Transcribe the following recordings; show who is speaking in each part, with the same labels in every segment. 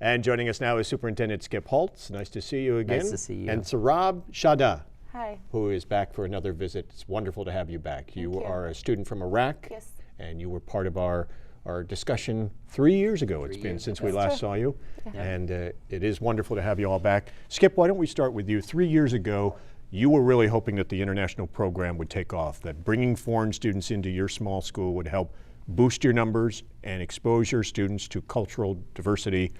Speaker 1: And joining us now is Superintendent Skip Hults. Nice to see you again.
Speaker 2: Nice to see you.
Speaker 1: And Sarab Shada,
Speaker 3: Hi.
Speaker 1: who is back for another visit. It's wonderful to have you back. You are a student from Iraq.
Speaker 3: Yes.
Speaker 1: And you were part of our discussion 3 years ago. It's been since we last saw you.
Speaker 3: Yeah.
Speaker 1: And it is wonderful to have you all back. Skip, why don't we start with you? 3 years ago, you were really hoping that the international program would take off, that bringing foreign students into your small school would help boost your numbers and expose your students to cultural diversity.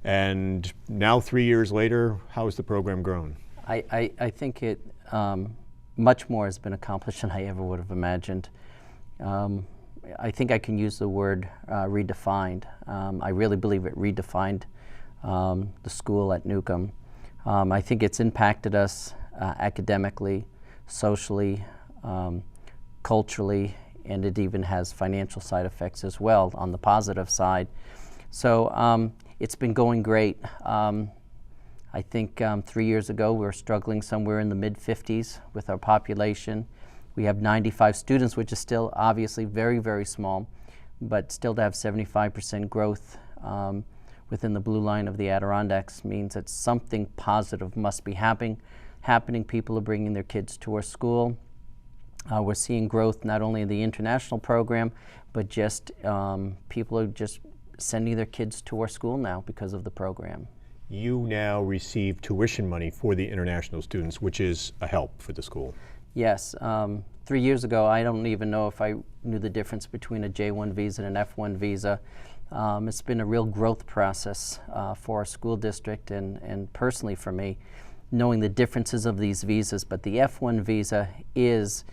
Speaker 1: And now 3 years later, how has the program grown?
Speaker 2: I think it much more has been accomplished than I ever would have imagined. I think I can use the word redefined. I really believe it redefined the school at Newcomb. I think it's impacted us academically, socially, culturally, and it even has financial side effects as well on the positive side. So it's been going great. I think 3 years ago we were struggling somewhere in the mid-50s with our population. We have 95 students, which is still obviously very, very small, but still to have 75% growth within the blue line of the Adirondacks means that something positive must be happening. People are bringing their kids to our school. We're seeing growth not only in the international program, but just people are just sending their kids to our school now because of the program.
Speaker 1: You now receive tuition money for the international students, which is a help for the school.
Speaker 2: Yes. 3 years ago, I don't even know if I knew the difference between a J1 visa and an F1 visa. It's been a real growth process for our school district and personally for me, knowing the differences of these visas. But the F1 visa is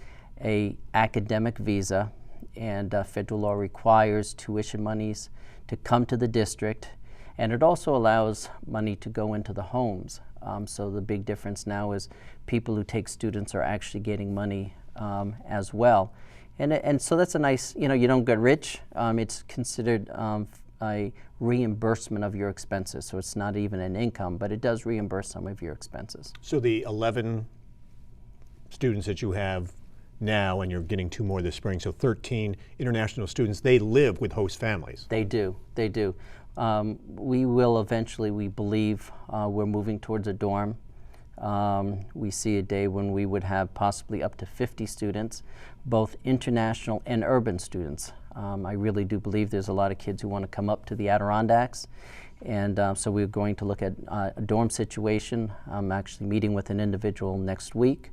Speaker 2: a academic visa, and federal law requires tuition monies to come to the district, and it also allows money to go into the homes. So the big difference now is people who take students are actually getting money as well. And so that's a nice, you don't get rich. It's considered a reimbursement of your expenses. So it's not even an income, but it does reimburse some of your expenses.
Speaker 1: So the 11 students that you have now, and you're getting 2 more this spring, so 13 international students, they live with host families.
Speaker 2: They do. We will eventually, we believe, we're moving towards a dorm. We see a day when we would have possibly up to 50 students, both international and urban students. I really do believe there's a lot of kids who want to come up to the Adirondacks, and so we're going to look at a dorm situation. I'm actually meeting with an individual next week.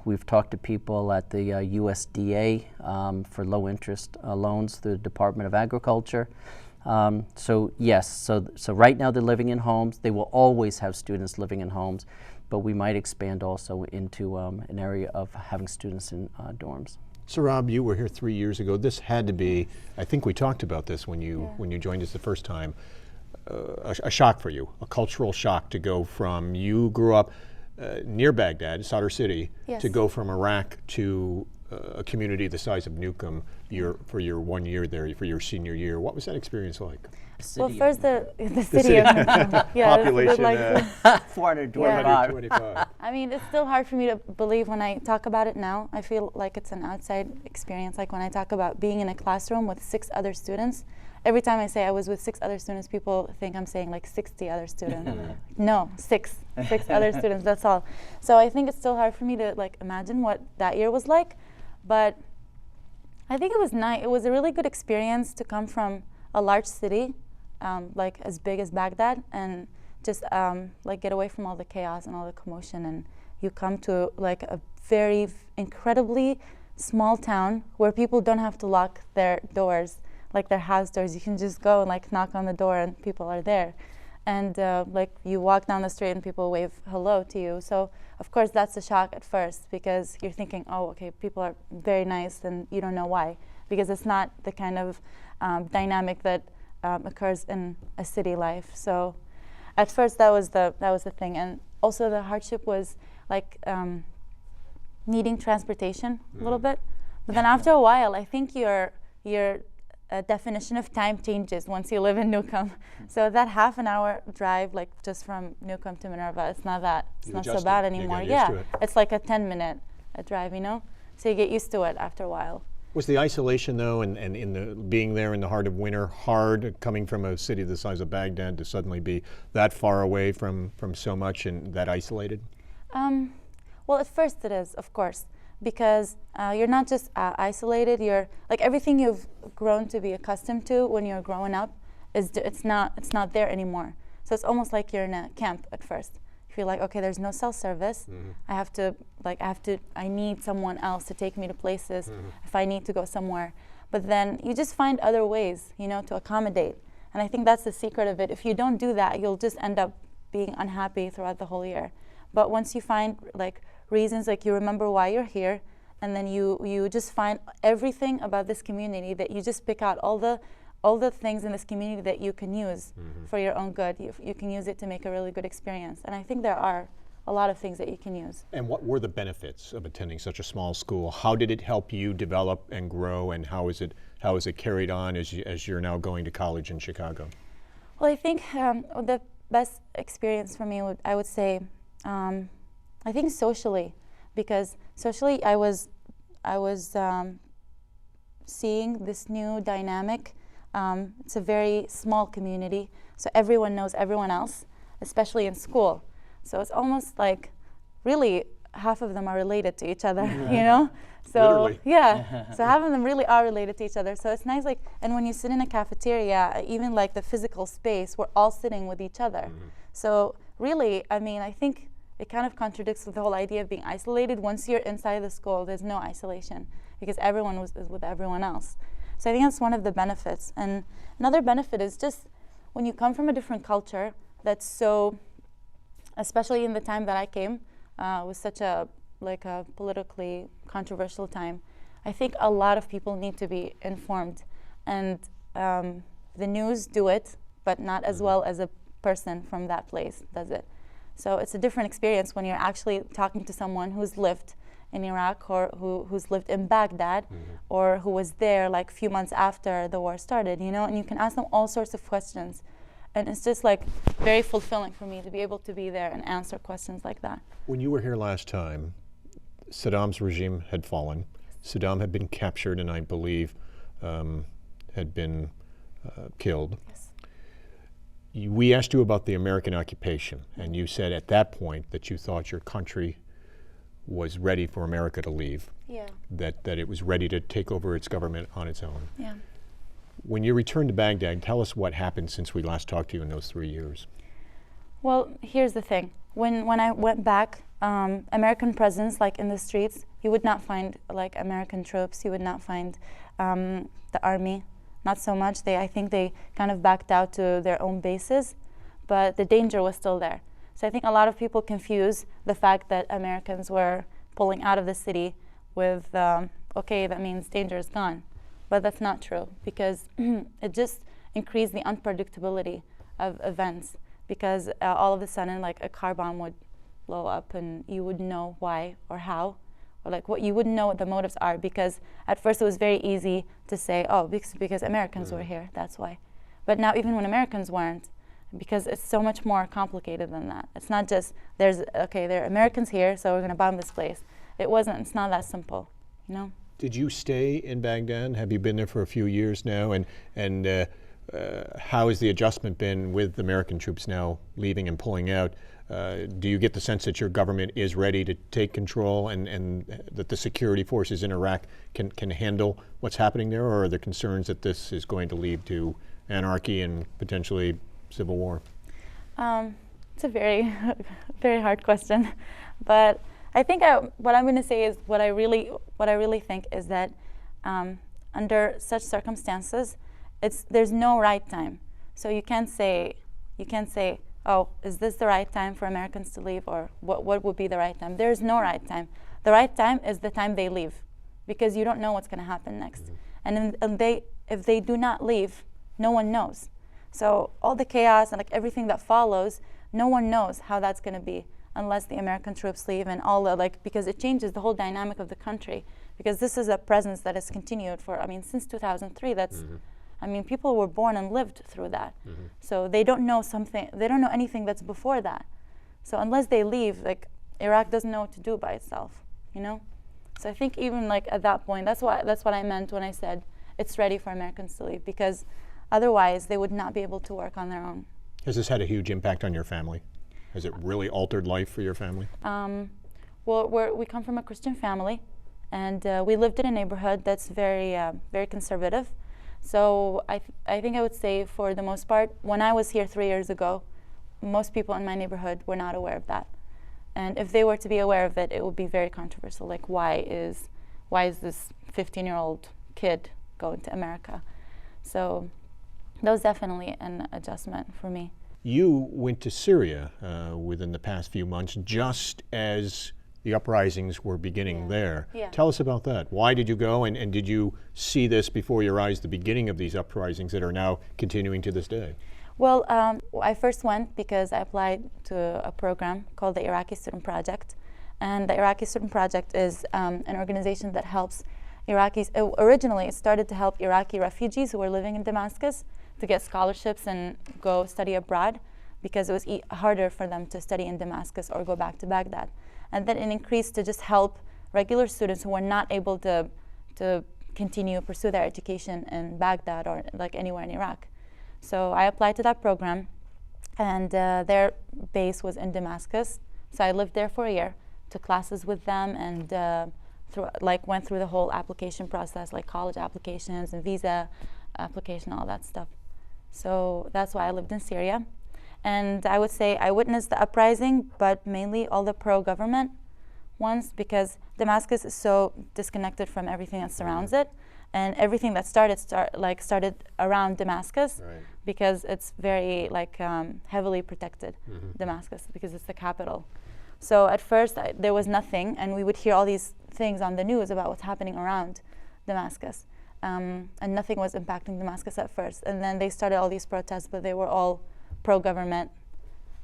Speaker 2: We've talked to people at the USDA for low interest loans through the Department of Agriculture. So yes, so right now they're living in homes. They will always have students living in homes, but we might expand also into an area of having students in dorms.
Speaker 1: Sarab, you were here 3 years ago. This had to be, I think we talked about this when you joined us the first time, a shock for you, a cultural shock to go from, you grew up near Baghdad, Sadr City, to go from Iraq to a community the size of Newcomb for your 1 year there, for your senior year. What was that experience like?
Speaker 3: Well, first the city of Newcomb. Yeah,
Speaker 1: population
Speaker 2: 425.
Speaker 3: I mean, it's still hard for me to believe when I talk about it now. I feel like it's an outside experience. Like when I talk about being in a classroom with 6 other students, every time I say I was with 6 other students, people think I'm saying like 60 other students. No, 6 other students, that's all. So I think it's still hard for me to like imagine what that year was like, but I think it was nice. It was a really good experience to come from a large city, like as big as Baghdad, and just like get away from all the chaos and all the commotion, and you come to like a very incredibly small town where people don't have to lock their doors, like their house doors. You can just go and like knock on the door and people are there. And like you walk down the street and people wave hello to you. So of course that's a shock at first because you're thinking, oh, okay, people are very nice, and you don't know why, because it's not the kind of dynamic that occurs in a city life. So at first that was the thing, and also the hardship was like needing transportation a little bit. But then after a while, I think your definition of time changes once you live in Newcomb. So that half an hour drive, like just from Newcomb to Minerva, it's not so bad anymore. Yeah, it's like a 10-minute drive, So you get used to it after a while.
Speaker 1: Was the isolation though, and in the being there in the heart of winter, hard coming from a city the size of Baghdad to suddenly be that far away from so much and that isolated?
Speaker 3: Well, at first it is, of course, because you're not just isolated. You're like everything you've grown to be accustomed to when you're growing up it's not there anymore. So it's almost like you're in a camp at first. You feel like, okay, there's no cell service. I need someone else to take me to places if I need to go somewhere. But then you just find other ways, to accommodate. And I think that's the secret of it. If you don't do that, you'll just end up being unhappy throughout the whole year. But once you find reasons, you remember why you're here, and then you just find everything about this community that you just pick out all the things in this community that you can use for your own good. You can use it to make a really good experience. And I think there are a lot of things that you can use.
Speaker 1: And what were the benefits of attending such a small school? How did it help you develop and grow, and how is it carried on as you're now going to college in Chicago?
Speaker 3: Well, I think the best experience for me I would say, I think socially, because socially I was seeing this new dynamic. It's a very small community, so everyone knows everyone else, especially in school. So it's almost like really half of them are related to each other, So
Speaker 1: literally.
Speaker 3: Yeah, so half of them really are related to each other. So it's nice, and when you sit in a cafeteria, even the physical space, we're all sitting with each other. So really, I think it kind of contradicts with the whole idea of being isolated. Once you're inside the school, there's no isolation because everyone is with everyone else. So I think that's one of the benefits. And another benefit is just when you come from a different culture that's so, especially in the time that I came, was such a politically controversial time. I think a lot of people need to be informed, and the news do it, but not as well as a person from that place does it. So it's a different experience when you're actually talking to someone who's lived in Iraq or who's lived in Baghdad or who was there a few months after the war started, and you can ask them all sorts of questions. And it's just very fulfilling for me to be able to be there and answer questions like that.
Speaker 1: When you were here last time, Saddam's regime had fallen. Saddam had been captured and I believe had been killed.
Speaker 3: Yes.
Speaker 1: We asked you about the American occupation, and you said at that point that you thought your country was ready for America to leave.
Speaker 3: Yeah.
Speaker 1: That it was ready to take over its government on its own.
Speaker 3: Yeah.
Speaker 1: When you returned to Baghdad, tell us what happened since we last talked to you in those 3 years.
Speaker 3: Well, here's the thing. When I went back, American presence, in the streets, you would not find American troops. You would not find the army. Not so much. I think they kind of backed out to their own bases, but the danger was still there. So I think a lot of people confuse the fact that Americans were pulling out of the city with, okay, that means danger is gone. But that's not true, because it just increased the unpredictability of events, because all of a sudden a car bomb would blow up and you wouldn't know why or how, or you wouldn't know what the motives are, because at first it was very easy to say, oh, because Americans were here, that's why. But now even when Americans weren't, because it's so much more complicated than that. It's not just there are Americans here, so we're going to bomb this place. It's not that simple,
Speaker 1: Did you stay in Baghdad? Have you been there for a few years now? And how has the adjustment been with American troops now leaving and pulling out? Do you get the sense that your government is ready to take control and that the security forces in Iraq can handle what's happening there? Or are there concerns that this is going to lead to anarchy and potentially civil war?
Speaker 3: It's a very, very hard question. But I think what I'm going to say is what I really think is that under such circumstances, there's no right time. So you can't say, oh, is this the right time for Americans to leave, or what would be the right time? There's no right time. The right time is the time they leave, because you don't know what's going to happen next. And if they do not leave, no one knows. So all the chaos and everything that follows, no one knows how that's going to be unless the American troops leave, and all the because it changes the whole dynamic of the country, because this is a presence that has continued for since 2003. That's people were born and lived through that. So they don't know anything that's before that. So unless they leave, Iraq doesn't know what to do by itself, So I think even like at that point, that's what I meant when I said it's ready for Americans to leave, because otherwise they would not be able to work on their own.
Speaker 1: Has this had a huge impact on your family? Has it really altered life for your family?
Speaker 3: Well, we come from a Christian family, and we lived in a neighborhood that's very, very conservative. So I think I would say, for the most part, when I was here 3 years ago, most people in my neighborhood were not aware of that. And if they were to be aware of it, it would be very controversial. Like, why is this 15-year-old kid going to America? So that was definitely an adjustment for me.
Speaker 1: You went to Syria within the past few months, just as the uprisings were beginning there.
Speaker 3: Yeah.
Speaker 1: Tell us about that. Why did you go, and did you see this before your eyes, the beginning of these uprisings that are now continuing to this day?
Speaker 3: Well, I first went because I applied to a program called the Iraqi Student Project. And the Iraqi Student Project is an organization that helps Iraqis. Originally, it started to help Iraqi refugees who were living in Damascus to get scholarships and go study abroad, because it was harder for them to study in Damascus or go back to Baghdad. And then it increased to just help regular students who were not able to pursue their education in Baghdad or like anywhere in Iraq. So I applied to that program, and their base was in Damascus. So I lived there for a year, took classes with them, and went through the whole application process, like college applications and visa application, all that stuff. So that's why I lived in Syria. And I would say I witnessed the uprising, but mainly all the pro-government ones, because Damascus is so disconnected from everything that surrounds it. And everything that started around Damascus,
Speaker 1: Right.
Speaker 3: because it's very heavily protected, Damascus, because it's the capital. So at first there was nothing, and we would hear all these things on the news about what's happening around Damascus, and nothing was impacting Damascus at first. And then they started all these protests, but they were all pro-government.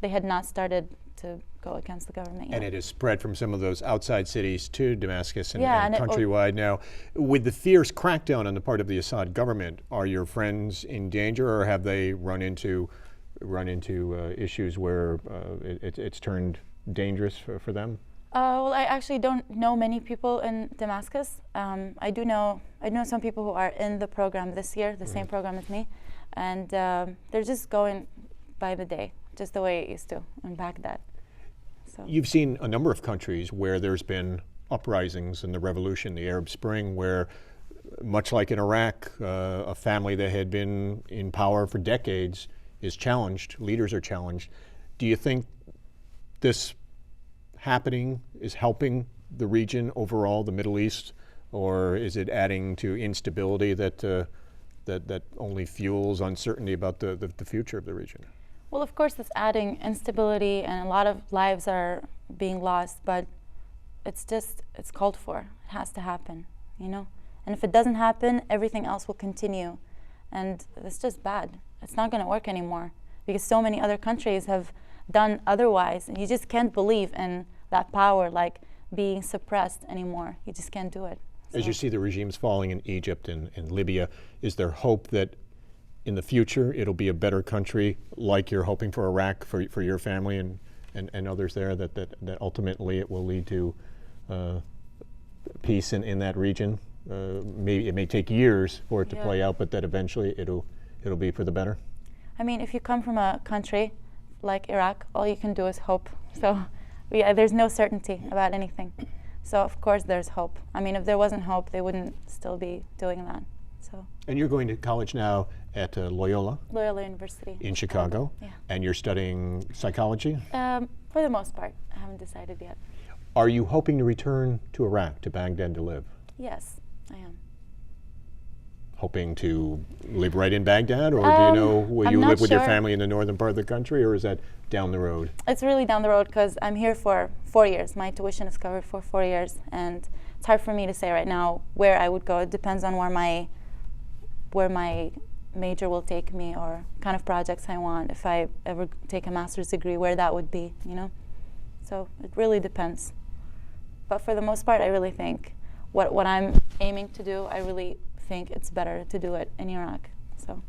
Speaker 3: They had not started to go against the government yet.
Speaker 1: And it has spread from some of those outside cities to Damascus and
Speaker 3: Yeah, and
Speaker 1: countrywide now. With the fierce crackdown on the part of the Assad government, are your friends in danger, or have they run into issues where it's turned dangerous for them?
Speaker 3: Well, I actually don't know many people in Damascus. I know some people who are in the program this year, the same program as me, and they're just going by the day, just the way it used to in Baghdad. So.
Speaker 1: You've seen a number of countries where there's been uprisings in the revolution, the Arab Spring, where, much like in Iraq, a family that had been in power for decades is challenged, leaders are challenged. Do you think this happening is helping the region overall, the Middle East, or is it adding to instability that only fuels uncertainty about the future of the region?
Speaker 3: Well, of course, it's adding instability, and a lot of lives are being lost, but it's called for. It has to happen, And if it doesn't happen, everything else will continue. And it's just bad. It's not going to work anymore, because so many other countries have done otherwise, and you just can't believe in that power being suppressed anymore. You just can't do it.
Speaker 1: As you see the regimes falling in Egypt and Libya, is there hope that in the future it'll be a better country, like you're hoping for Iraq, for your family and others there, that ultimately it will lead to peace in that region? Maybe it may take years for it to play out, but that eventually it'll be for the better?
Speaker 3: I mean, if you come from a country like Iraq, all you can do is hope. So there's no certainty about anything. So of course there's hope. I mean, if there wasn't hope, they wouldn't still be doing that. So. And
Speaker 1: you're going to college now at Loyola
Speaker 3: University
Speaker 1: in Chicago.
Speaker 3: Yeah.
Speaker 1: And you're studying psychology?
Speaker 3: For the most part. I haven't decided yet.
Speaker 1: Are you hoping to return to Iraq, to Baghdad, to live?
Speaker 3: Yes, I am.
Speaker 1: Hoping to live right in Baghdad, or do you know will you live with your family in the northern part of the country, or is that down the road? It's
Speaker 3: really down the road, because I'm here for 4 years. My tuition is covered for 4 years, and it's hard for me to say right now where I would go. It depends on where my major will take me, or kind of projects I want. If I ever take a master's degree, where that would be, So it really depends. But for the most part, I really think what I'm aiming to do, I really think it's better to do it in Iraq. So.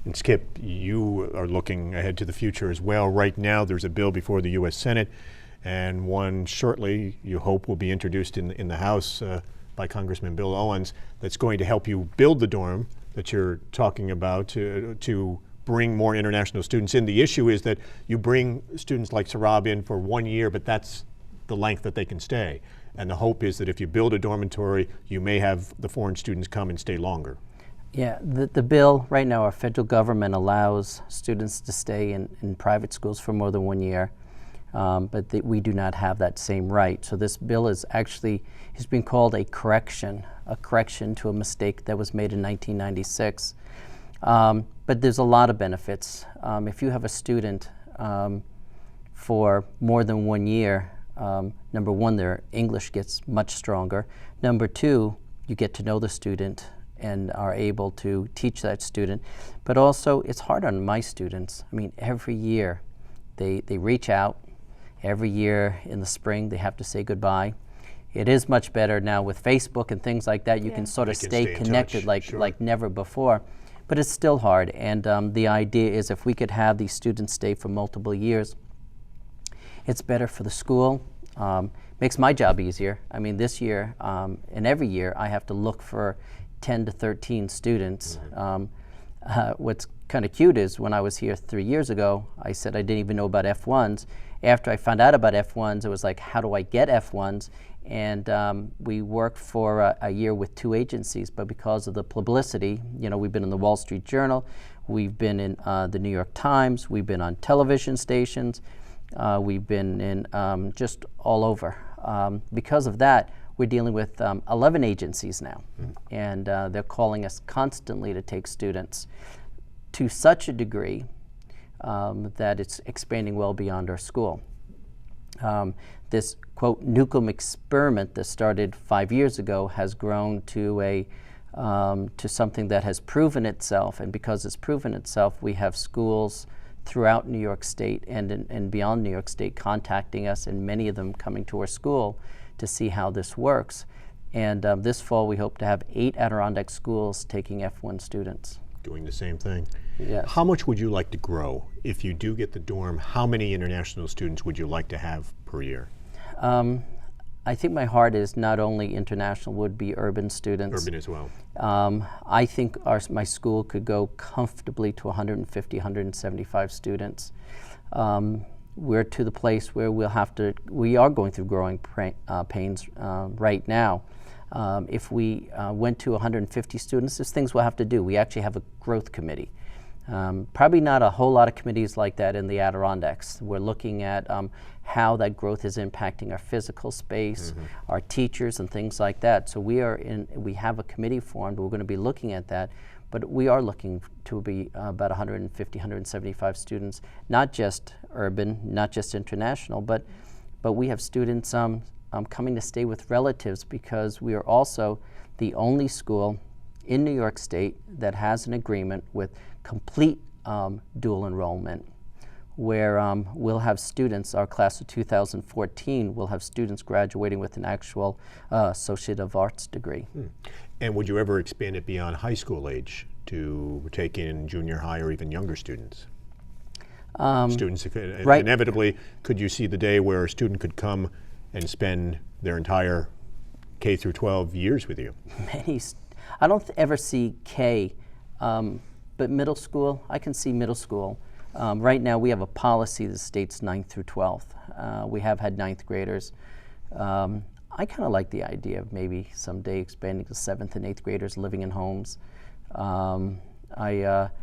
Speaker 1: And Skip, you are looking ahead to the future as well. Right now, there's a bill before the U.S. Senate and one shortly you hope will be introduced in the House by Congressman Bill Owens, that's going to help you build the dorm that you're talking about to bring more international students in. The issue is that you bring students like Sarab in for 1 year, but that's the length that they can stay. And the hope is that if you build a dormitory, you may have the foreign students come and stay longer.
Speaker 2: Yeah, the bill right now, our federal government allows students to stay in private schools for more than 1 year, but we do not have that same right. So this bill is actually, has been called a correction to a mistake that was made in 1996. But there's a lot of benefits. If you have a student for more than 1 year, number one, their English gets much stronger. Number two, you get to know the student and are able to teach that student. But also, it's hard on my students. I mean, every year they reach out. Every year in the spring, they have to say goodbye. It is much better now with Facebook and things like that. You can sort of stay connected like never before. But it's still hard. And the idea is if we could have these students stay for multiple years, it's better for the school. Makes my job easier. I mean, this year and every year, I have to look for 10 to 13 students. What's kind of cute is when I was here 3 years ago, I said I didn't even know about F1s. After I found out about F1s, it was like, how do I get F1s? And we worked for a year with 2 agencies, but because of the publicity, you know, we've been in the Wall Street Journal, we've been in the New York Times, we've been on television stations, we've been in just all over. Because of that, we're dealing with 11 agencies now, and they're calling us constantly to take students to such a degree that it's expanding well beyond our school. This, quote, Newcomb experiment that started 5 years ago has grown to something that has proven itself, and because it's proven itself, we have schools throughout New York State and beyond New York State contacting us, and many of them coming to our school to see how this works. And this fall, we hope to have 8 Adirondack schools taking F1 students.
Speaker 1: Doing the same thing.
Speaker 2: Yes.
Speaker 1: How much would you like to grow? If you do get the dorm, how many international students would you like to have per year?
Speaker 2: I think my heart is not only international, would be urban students.
Speaker 1: Urban as well.
Speaker 2: I think my school could go comfortably to 150, 175 students. We're to the place where we are going through growing pains right now. If we went to 150 students, there's things we'll have to do. We actually have a growth committee. Probably not a whole lot of committees like that in the Adirondacks. We're looking at how that growth is impacting our physical space, our teachers, and things like that. So we have a committee formed. We're going to be looking at that, but we are looking to be about 150, 175 students, not just urban, not just international, but we have students coming to stay with relatives, because we are also the only school in New York State that has an agreement with complete dual enrollment, where we'll have students, our class of 2014 will have students graduating with an actual Associate of Arts degree.
Speaker 1: And would you ever expand it beyond high school age to take in junior high or even younger students? Students,
Speaker 2: right.
Speaker 1: Inevitably, could you see the day where a student could come and spend their entire K through 12 years with you?
Speaker 2: I don't ever see K, but middle school, I can see middle school. Right now we have a policy that states 9th through 12th. We have had 9th graders. I kind of like the idea of maybe someday expanding to 7th and 8th graders living in homes.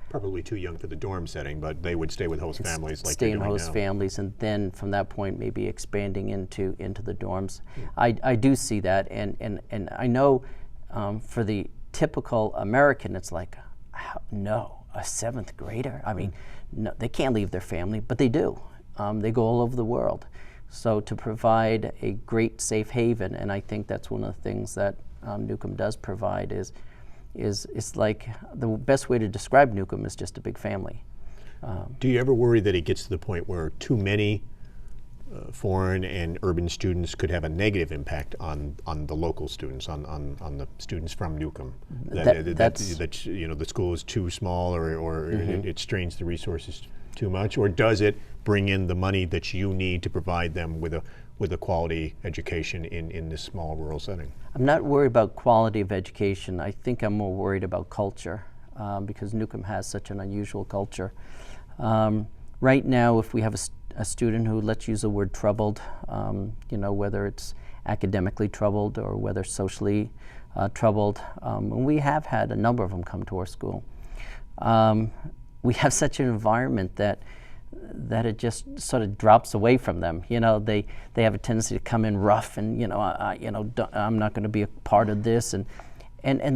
Speaker 1: Probably too young for the dorm setting, but they would stay with host families like they're doing now.
Speaker 2: Stay in host families, and then from that point maybe expanding into the dorms. I do see that, and I know for the typical American, it's like, no, a 7th grader? I mean, no, they can't leave their family, but they do. They go all over the world. So to provide a great safe haven, and I think that's one of the things that Newcomb does provide, is it's like the best way to describe Newcomb is just a big family.
Speaker 1: Do you ever worry that it gets to the point where too many foreign and urban students could have a negative impact on the local students, on the students from Newcomb. That you know, the school is too small, or it strains the resources too much, or does it bring in the money that you need to provide them with a quality education in this small rural setting?
Speaker 2: I'm not worried about quality of education. I think I'm more worried about culture, because Newcomb has such an unusual culture. Right now, if we have a student who, let's use the word troubled, you know, whether it's academically troubled or whether socially troubled, and we have had a number of them come to our school. We have such an environment that it just sort of drops away from them. You know, they have a tendency to come in rough, and you know, I'm not going to be a part of this, and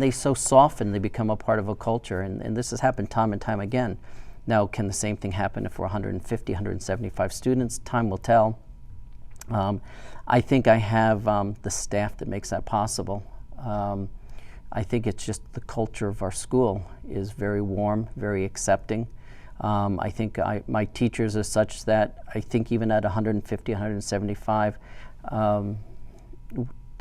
Speaker 2: they so soften, they become a part of a culture, and this has happened time and time again. Now, can the same thing happen if we're 150, 175 students? Time will tell. I think I have the staff that makes that possible. I think it's just the culture of our school is very warm, very accepting. I think my teachers are such that I think even at 150, 175,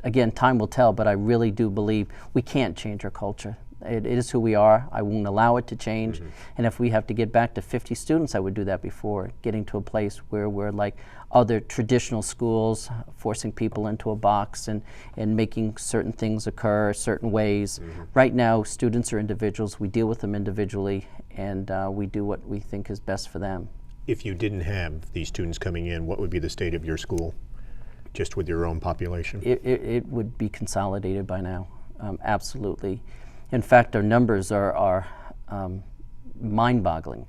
Speaker 2: again, time will tell, but I really do believe we can't change our culture. It is who we are. I won't allow it to change. And if we have to get back to 50 students, I would do that before getting to a place where we're like other traditional schools, forcing people into a box and making certain things occur certain ways. Right now, students are individuals. We deal with them individually, and we do what we think is best for them.
Speaker 1: If you didn't have these students coming in, what would be the state of your school, just with your own population?
Speaker 2: It would be consolidated by now, absolutely. In fact, our numbers are mind-boggling.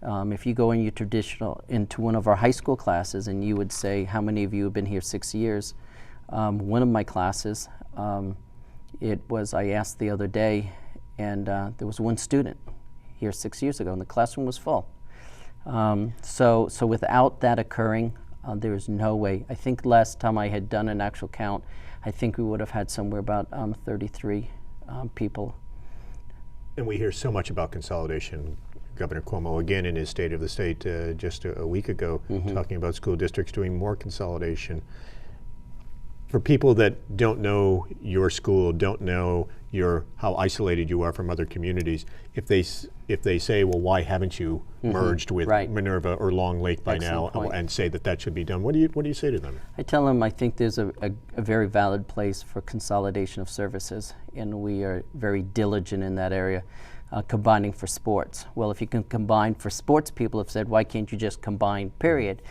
Speaker 2: If you go into one of our high school classes and you would say, how many of you have been here 6 years? One of my classes, I asked the other day, and there was one student here 6 years ago, and the classroom was full. So without that occurring, there is no way. I think last time I had done an actual count, I think we would have had somewhere about 33 people.
Speaker 1: And we hear so much about consolidation. Governor Cuomo, again in his State of the State just a week ago, talking about school districts doing more consolidation. For people that don't know your school, don't know how isolated you are from other communities, if they say, well, why haven't you merged with Minerva or Long Lake by now, and say that should be done, what do you say to them?
Speaker 2: I tell them I think there's a very valid place for consolidation of services, and we are very diligent in that area. Combining for sports. Well, if you can combine for sports, people have said, why can't you just combine, period?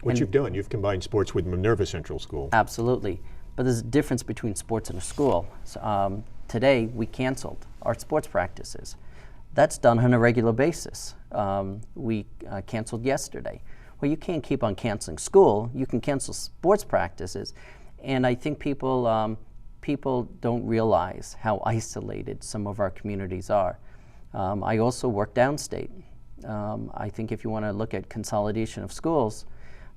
Speaker 1: What you've done, you've combined sports with Minerva Central School.
Speaker 2: Absolutely. But there's a difference between sports and a school. So, today, we canceled our sports practices. That's done on a regular basis. We canceled yesterday. Well, you can't keep on canceling school. You can cancel sports practices. And I think people don't realize how isolated some of our communities are. I also work downstate. I think if you want to look at consolidation of schools,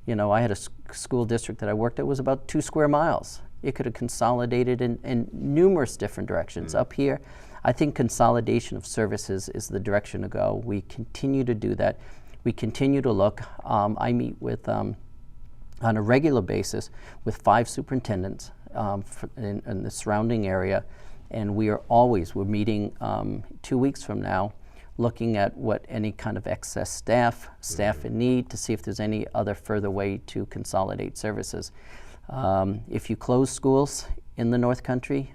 Speaker 2: you know, I had a school district that I worked at was about 2 square miles. It could have consolidated in numerous different directions. Up here, I think consolidation of services is the direction to go. We continue to do that. We continue to look. I meet with, on a regular basis, with 5 superintendents in the surrounding area, and we're meeting 2 weeks from now, looking at what any kind of excess staff in need, to see if there's any other further way to consolidate services. If you close schools in the North Country,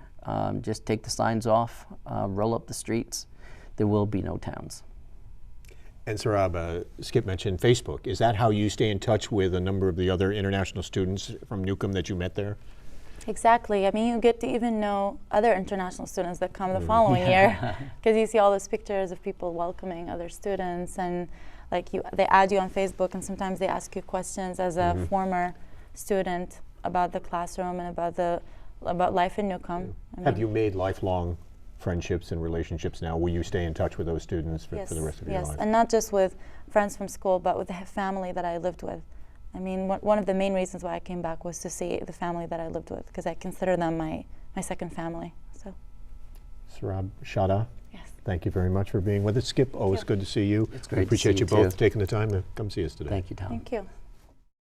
Speaker 2: just take the signs off, roll up the streets, there will be no towns.
Speaker 1: And Sarab, Skip mentioned Facebook. Is that how you stay in touch with a number of the other international students from Newcomb that you met there?
Speaker 3: Exactly. I mean, you get to even know other international students that come the following year, because you see all those pictures of people welcoming other students, and they add you on Facebook, and sometimes they ask you questions as a former student about the classroom and about life in Newcomb.
Speaker 1: Have you made lifelong friendships and relationships now? Will you stay in touch with those students for the rest of your life? Yes, and not just with friends from school, but with the family that I lived with. I mean, one of the main reasons why I came back was to see the family that I lived with, because I consider them my second family. So, Sarab Shada,
Speaker 3: yes,
Speaker 1: thank you very much for being with us. Skip, always good to see you.
Speaker 2: It's great.
Speaker 1: We appreciate
Speaker 2: to see
Speaker 1: you both
Speaker 2: too.
Speaker 1: taking the time to come see us today.
Speaker 2: Thank you, Thom.
Speaker 3: Thank you.